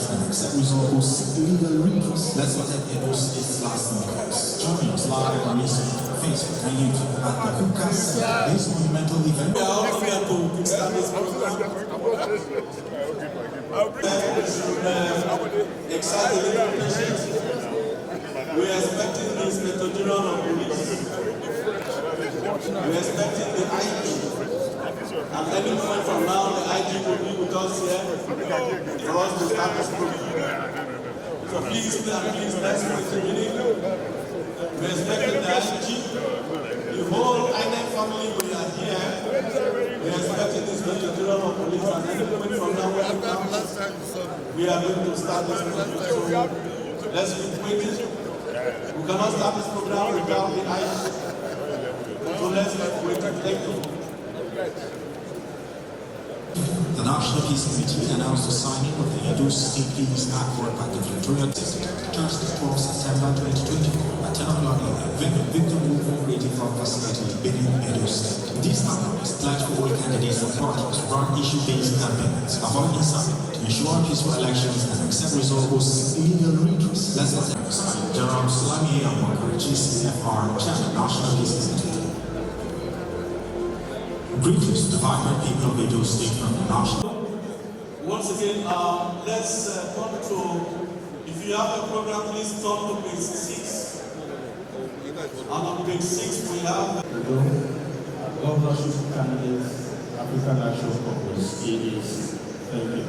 And accept results legal redress. Let's protect Edo's lasting cause. Join us live on Facebook and YouTube at the Kukas. This monumental event. We are all here to start this program. Excited. We are expecting the Inspector General of Police. We are expecting the IG. At any point from now, the IG will be with us here for us to start this program. So please, let's make the meeting. We're expecting the IG. The whole INEC family, we are here. We're expecting this Inspector General of Police. At any point from now, we are going to start this program. So let's be waiting. We cannot start this program without the IG. So let's keep waiting. Thank you. The National Peace Committee announced the signing of the Edo State Peace Accord by the Victoria District just 12 September 2024 at 10 o'clock in the Victor Cooperative Facility in Edo State. This accord is pledged for all candidates and parties to run issue-based campaigns, avoid incitement, to ensure peaceful elections and accept results legal redress. Let's get General Salami Amakar, GCFR, Chairman, National Peace Committee. Greetings to the vibrant people of Edo State from the national. Once again, let's come to, if you have a program, please turn to page 6. And on page 6 we have governorship candidates, African National Congress, ADC. Thank you.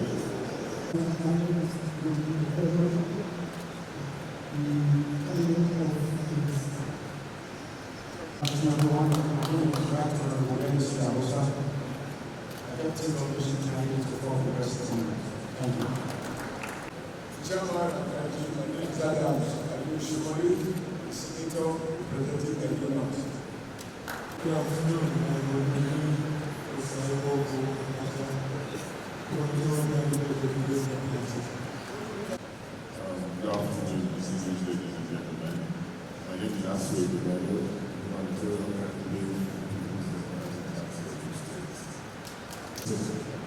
Chairman Oshiomhole, Senator representing the North. Good afternoon, distinguished ladies and gentlemen. My name is Asue, Ighodalo. I'm the